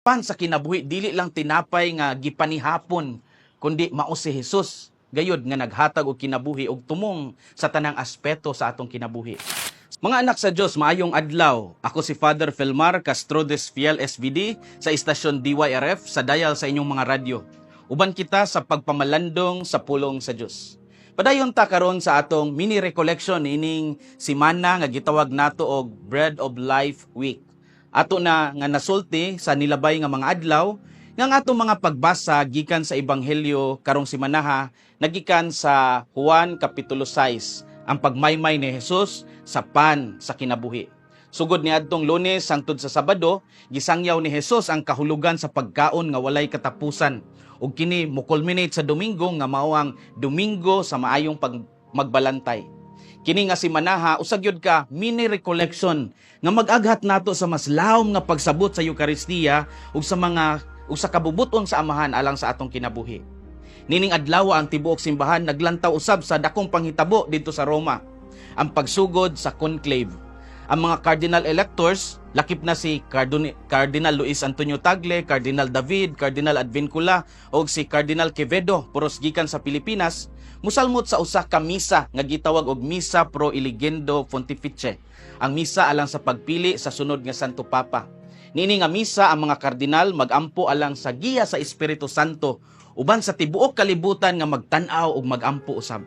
pan sa kinabuhi dili lang tinapay nga gipanihapon kundi mao si Hesus gayud nga naghatag og kinabuhi og tumong sa tanang aspeto sa atong kinabuhi. Mga anak sa Dios, maayong adlaw. Ako si Father Felmar Castrodes Fiel SVD sa istasyon DYRF sa dial sa inyong mga radyo. Uban kita sa pagpamalandong sa pulong sa Dios. Padayon ta karon sa atong mini recollection ining semana nga gitawag nato og Bread of Life Week. Ato na nga nasulti sa nilabay nga mga adlaw nga atong mga pagbasa gikan sa ebanghelyo karong semanaha nagikan sa Juan kapitulo 6, ang pagmaymay ni Hesus sa pan sa kinabuhi. Sugod ni adtong Lunes hangtod sa Sabado, gisangyaw ni Hesus ang kahulugan sa pagkaon nga walay katapusan. Ug kini mo-culminate sa Domingo nga mao ang Domingo sa maayong magbalantay. Kini nga semanaha usag yun ka mini recollection nga mag-aghat nato sa mas lawom nga pagsabot sa Eucharistia ug sa kabubuton sa amahan alang sa atong kinabuhi. Nining adlaw ang tibuok simbahan naglantaw usab sa dakong panghitabo dito sa Roma, ang pagsugod sa conclave. Ang mga cardinal electors, lakip na si Cardinal Luis Antonio Tagle, Cardinal David, Cardinal Advincula o si Cardinal Quevedo, puros gikan sa Pilipinas, musalmot sa usa ka misa nga gitawag og Misa Pro Eligendo Pontifice, ang misa alang sa pagpili sa sunod nga Santo Papa. Nini nga misa ang mga kardinal magampo alang sa giya sa Espiritu Santo uban sa tibuok kalibutan nga magtan-aw ug magampo usab.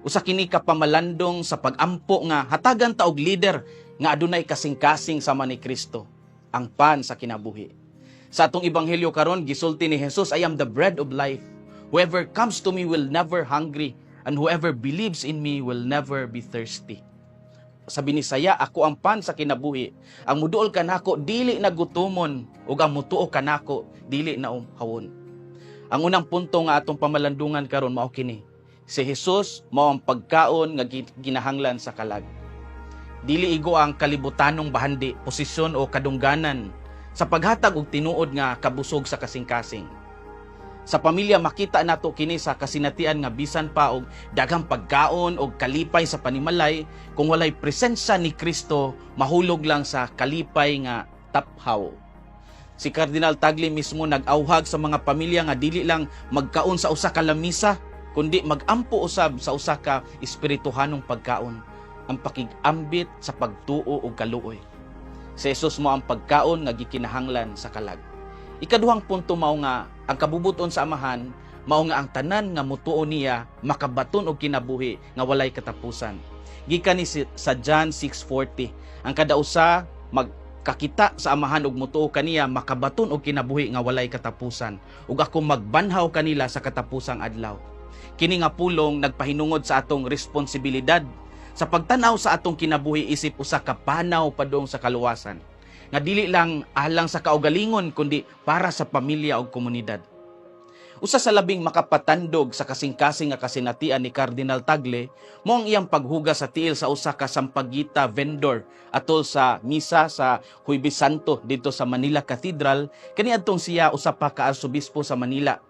Usa kini ka pamalandong sa pagampo nga hatagan ta og leader nga adunay kasing-kasing sama ni Kristo, ang pan sa kinabuhi. Sa atong ebanghelyo karon gisulti ni Hesus, I am the bread of life. Whoever comes to me will never hungry, and whoever believes in me will never be thirsty. Sa Binisaya, ako ang pan sa kinabuhi. Ang muduol kanako dili na gutomon, ug ang mutuo kanako dili na hawon. Ang unang punto nga atong pamalandungan karon mao kini. Si Hesus mao ang pagkaon nga ginahanglan sa kalag. Dili igo ang kalibutanong bahandi, posisyon o kadungganan sa paghatag og tinuod nga kabusog sa kasing-kasing. Sa pamilya makita nato kini sa kasinatian nga bisan pa og daghang pagkaon og kalipay sa panimalay, kung walay presensya ni Kristo mahulog lang sa kalipay nga taphaw. Si Cardinal Tagle mismo nag-awhag sa mga pamilya nga dili lang magkaon sa usa ka lamisa, kundi magampo usab sa usa ka espirituhanong pagkaon, ang pakig-ambit sa pagtuo ug kaluoy. Si Jesus mo ang pagkaon nga gikinahanglan sa kalag. Ikaduhang punto mao nga ang kabubuton sa amahan mao nga ang tanan nga mutuo niya makabaton og kinabuhi nga walay katapusan. Gikan ni sa John 6:40, ang kada usa magkakita sa amahan ug mutuo kaniya makabaton og kinabuhi nga walay katapusan, ug ako magbanhaw kanila sa katapusang adlaw. Kini nga pulong nagpahinungod sa atong responsibilidad sa pagtanaw sa atong kinabuhi isip usa ka panaw padung sa kaluwasan, nga dili lang alang sa kaugalingon kundi para sa pamilya o komunidad. Usa sa labing makapatandog sa kasing-kasing nga kasinatian ni Cardinal Tagle mo ang iyang paghugas sa tiil sa usa ka sampaguita vendor atol sa misa sa Huwebes Santo dito sa Manila Cathedral, kaniadtong siya usa pa ka arsobispo sa Manila.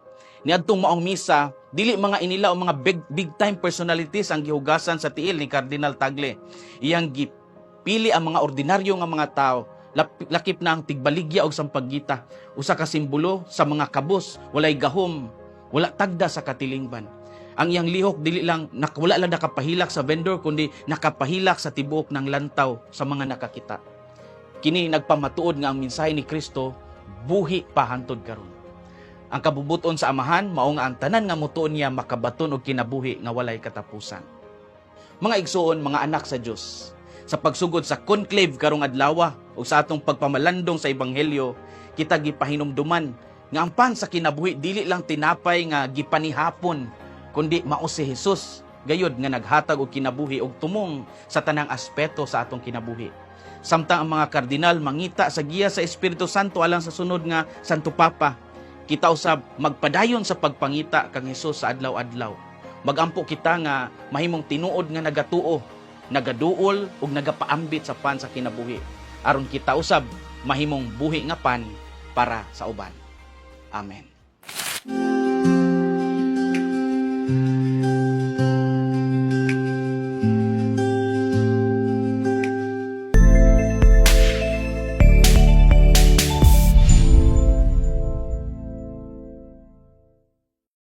Niadtong maong misa, dili mga inila o mga big time personalities ang gihugasan sa tiil ni Cardinal Tagle. Iyang gipili ang mga ordinaryo nga mga tao, lakip na ang tigbaligya og sampaguita, usa ka simbolo sa mga kabus, walay gahom, wala tagda sa katilingban. Ang iyang lihok dili lang wala lang nakapahilak sa vendor kundi nakapahilak sa tibuok ng lantaw sa mga nakakita. Kini nagpamatuod nga ang mensahe ni Kristo buhi pa hantod karon. Ang kabubuton sa amahan mao nga ang tanan nga mutuon niya makabaton og kinabuhi nga walay katapusan. Mga igsoon, mga anak sa Dios, sa pagsugod sa conclave karong adlaw o sa atong pagpamalandong sa ebanghelyo, kita gipahinumduman nga ang pan sa kinabuhi dili lang tinapay nga gipanihapon kundi mao si Hesus gayud nga naghatag og kinabuhi og tumong sa tanang aspeto sa atong kinabuhi. Samtang ang mga kardinal mangita sa giya sa Espiritu Santo alang sa sunod nga Santo Papa, kita usab magpadayon sa pagpangita kang Hesus sa adlaw-adlaw. Magampo kita nga mahimong tinuod nga nagatuo, nagaduol ug nagapaambit sa pan sa kinabuhi, aron kita usab mahimong buhi nga pan para sa uban. Amen.